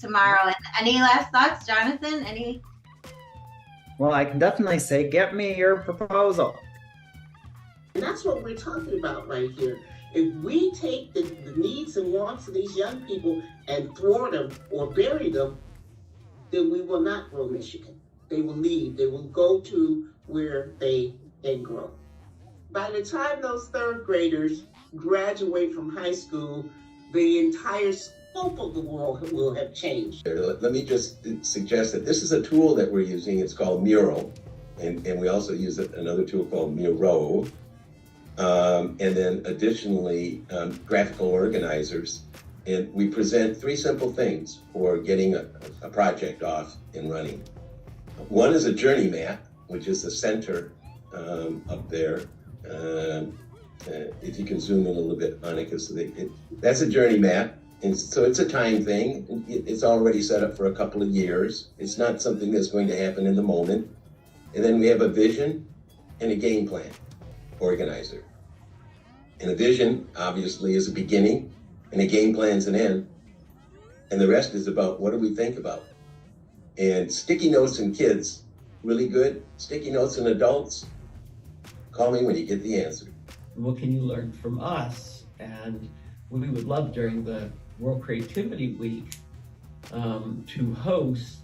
tomorrow. And any last thoughts, Jonathan? Any? Well, I can definitely say, get me your proposal. And that's what we're talking about right here. If we take the needs and wants of these young people and thwart them or bury them, then we will not grow Michigan. They will leave. They will go to where they can grow. By the time those third graders graduate from high school, the entire scope of the world will have changed. Let me just suggest that this is a tool that we're using. It's called Mural, and we also use another tool called Miro. And then additionally, graphical organizers. And we present 3 simple things for getting a project off and running. One is a journey map, which is the center up there. If you can zoom in a little bit, Monica, so that's a journey map. And so it's a time thing. It's already set up for a couple of years. It's not something that's going to happen in the moment. And then we have a vision and a game plan organizer. And a vision, obviously, is a beginning, and a game plan's an end. And the rest is about what do we think about. And sticky notes in kids, really good. Sticky notes in adults, call me when you get the answer. What can you learn from us? And we would love during the World Creativity Week to host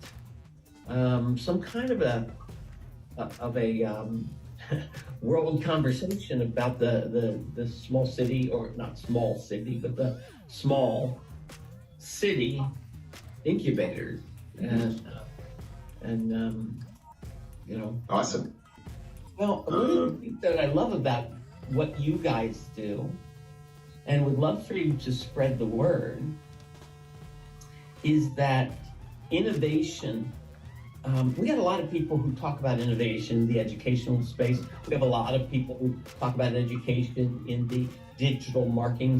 some kind of a world conversation about the small city, or not small city, but the small city incubators, and you know. Awesome. Well, one of the things that I love about what you guys do, and would love for you to spread the word, is that innovation. We got a lot of people who talk about innovation in the educational space. We have a lot of people who talk about education in the digital marketing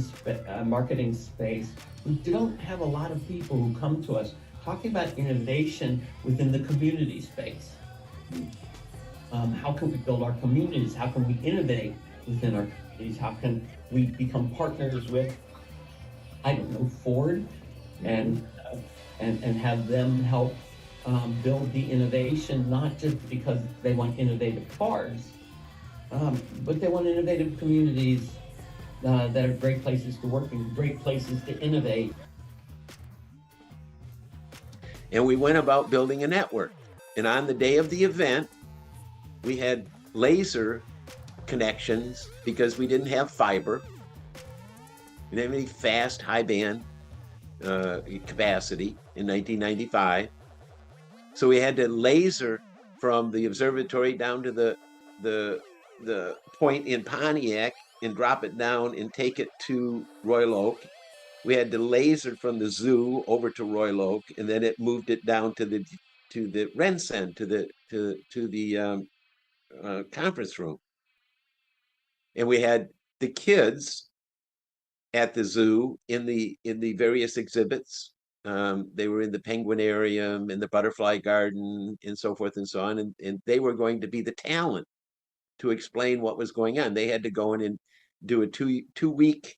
space. We don't have a lot of people who come to us talking about innovation within the community space. How can we build our communities? How can we innovate within our communities? How can we become partners with, I don't know, Ford, and have them help build the innovation, not just because they want innovative cars, but they want innovative communities that are great places to work and great places to innovate. And we went about building a network. And on the day of the event, we had laser connections because we didn't have fiber. We didn't have any fast, high band capacity in 1995. So we had to laser from the observatory down to the point in Pontiac and drop it down and take it to Royal Oak. We had to laser from the zoo over to Royal Oak, and then it moved it down to the Rensen, to the conference room. And we had the kids at the zoo in the various exhibits. They were in the penguinarium, in the butterfly garden, and so forth and so on. And they were going to be the talent to explain what was going on. They had to go in and do a two-week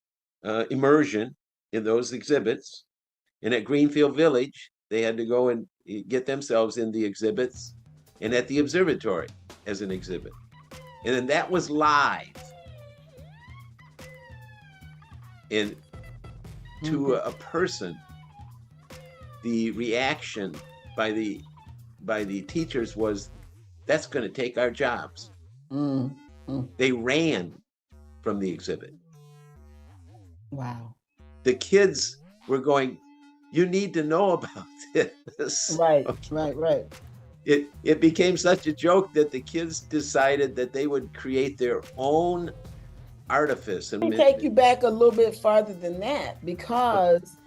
immersion in those exhibits. And at Greenfield Village, they had to go and get themselves in the exhibits, and at the observatory as an exhibit. And then that was live. And to a person, the reaction by the teachers was, that's going to take our jobs. They ran from the exhibit. Wow. The kids were going, you need to know about this. Right, Okay. right. It became such a joke that the kids decided that they would create their own artifice. Let me take you back a little bit farther than that, because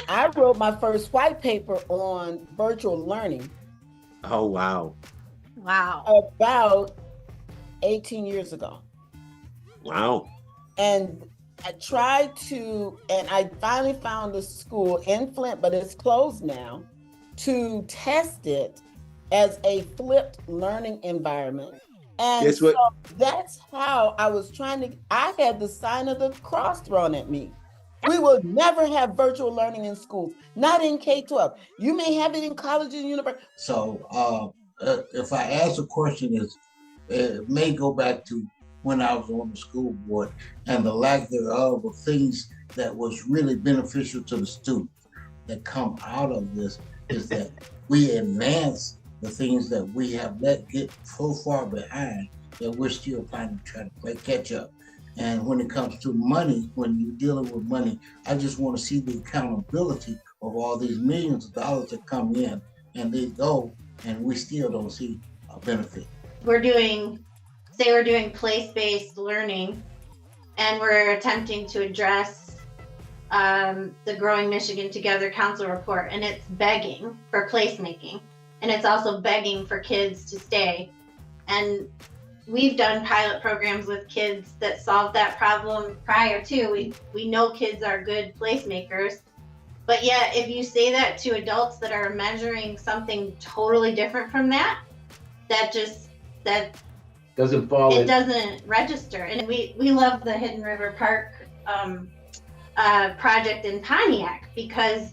I wrote my first white paper on virtual learning. Oh, wow. Wow. About 18 years ago. Wow. And I tried to, and I finally found a school in Flint, but it's closed now, to test it as a flipped learning environment. And so that's how I was trying to, I had the sign of the cross thrown at me. We will never have virtual learning in schools, not in K-12. You may have it in colleges and universities. So if I ask a question, it may go back to when I was on the school board and the lack thereof of things that was really beneficial to the students that come out of this is that we advance the things that we have let get so far behind that we're still trying to play catch up. And when it comes to money, when you're dealing with money, I just want to see the accountability of all these millions of dollars that come in and they go, and we still don't see a benefit. We're doing place-based learning, and we're attempting to address the Growing Michigan Together Council report, and it's begging for placemaking, and it's also begging for kids to stay. And we've done pilot programs with kids that solved that problem prior to. We know kids are good placemakers, but yet if you say that to adults that are measuring something totally different from that Doesn't fall in. doesn't register. And we love the Hidden River Park project in Pontiac because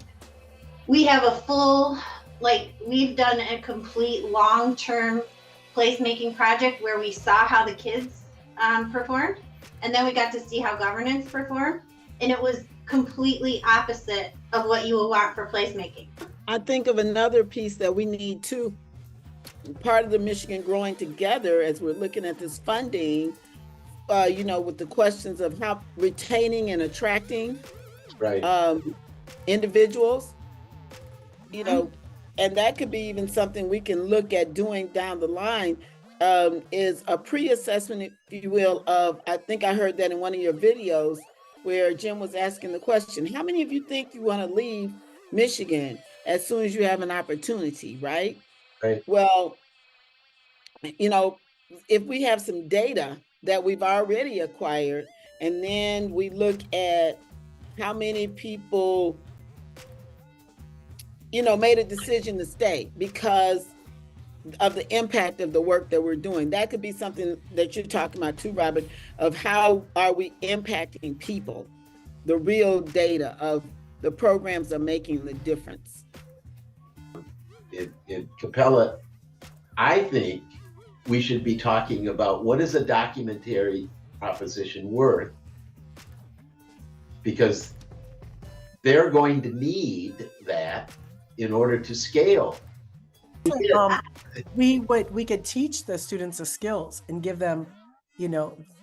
we have a full, we've done a complete long-term placemaking project where we saw how the kids performed, and then we got to see how governance performed, and it was completely opposite of what you would want for placemaking. I think of another piece that we need too. Part of the Michigan Growing Together, as we're looking at this funding, with the questions of how retaining and attracting individuals, and that could be even something we can look at doing down the line, is a pre-assessment, if you will, of, I think I heard that in one of your videos where Jim was asking the question, how many of you think you want to leave Michigan as soon as you have an opportunity, right? Right. Well, if we have some data that we've already acquired, and then we look at how many people made a decision to stay because of the impact of the work that we're doing. That could be something that you're talking about too, Robert, of how are we impacting people, the real data of the programs are making the difference. In Capella, I think we should be talking about what is a documentary proposition worth, because they're going to need that in order to scale. We could teach the students the skills and give them,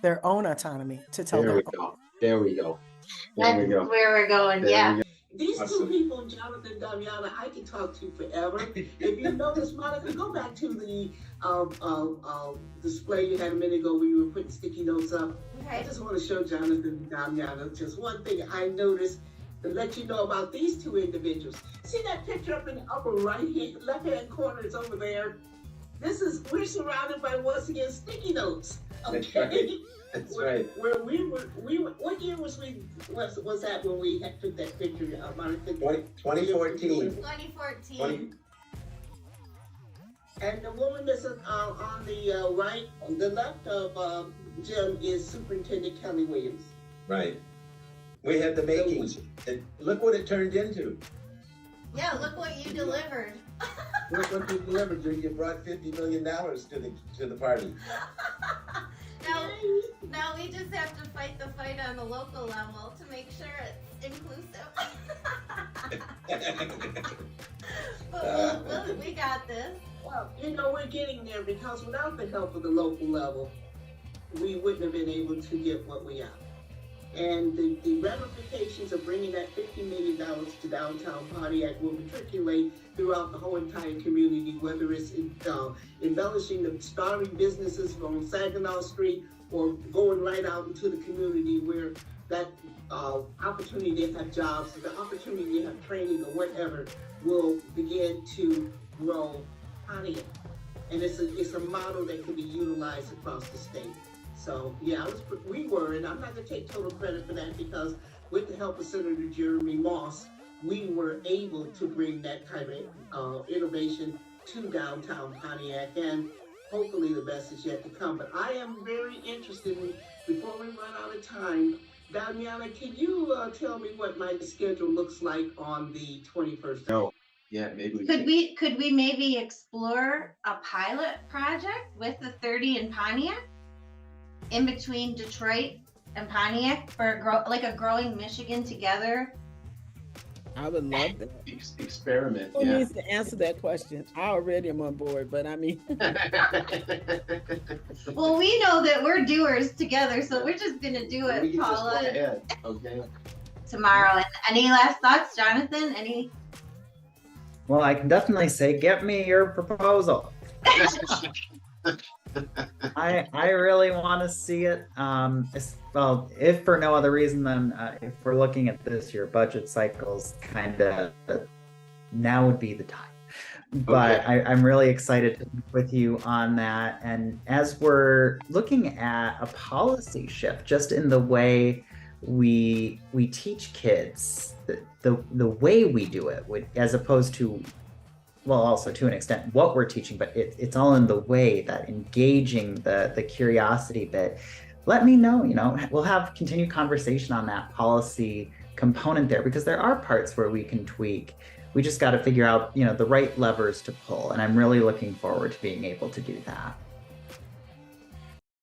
their own autonomy to tell There them. There we go. That's where we're going. Yeah. These two people, Jonathan and Damiana, I could talk to forever. If you notice, Monica, go back to the display you had a minute ago where you were putting sticky notes up. Okay. I just want to show Jonathan and Damiana just one thing I noticed to let you know about these two individuals. See that picture up in the upper left-hand corner is over there. We're surrounded by, once again, sticky notes. Okay. That's right. Where we were, what year was that when we took that picture, Monica? 2014. 2014. And the woman that's on the right, on the left of Jim is Superintendent Kelly Williams. Right. We had the makings. And look what it turned into. Yeah, look what you delivered. Look what you delivered. You brought $50 million to the party. Now we just have to fight the fight on the local level to make sure it's inclusive. But we got this. Well, we're getting there because without the help of the local level, we wouldn't have been able to get what we are. And the ramifications of bringing that $50 million to downtown Pontiac will matriculate throughout the whole entire community, whether it's embellishing the starving businesses on Saginaw Street or going right out into the community where that opportunity to have jobs, the opportunity to have training or whatever will begin to grow Pontiac. And it's a model that can be utilized across the state. So yeah, and I'm not gonna take total credit for that because with the help of Senator Jeremy Moss, we were able to bring that kind of innovation to downtown Pontiac, and hopefully the best is yet to come. But I am very interested before we run out of time, Damiana, can you tell me what my schedule looks like on the 21st? No. Yeah, maybe we Could we maybe explore a pilot project with the 30 in Pontiac in between Detroit and Pontiac for a growing Michigan together? I would love that. experiment. Who Yeah. needs to answer that question? I already am on board, but I mean, Well, we know that we're doers together, so we're just gonna do We it, can just go Paula, ahead. Okay. tomorrow. And any last thoughts, Jonathan? Any? Well, I can definitely say, get me your proposal. I really want to see it. Well, if for no other reason than if we're looking at this year, budget cycles kind of now would be the time. But Okay. I'm really excited to meet with you on that. And as we're looking at a policy shift, just in the way we teach kids, the way we do it, as opposed to, well, also to an extent what we're teaching, but it's all in the way that engaging the curiosity bit. Let me know, we'll have continued conversation on that policy component there, because there are parts where we can tweak. We just got to figure out, the right levers to pull. And I'm really looking forward to being able to do that.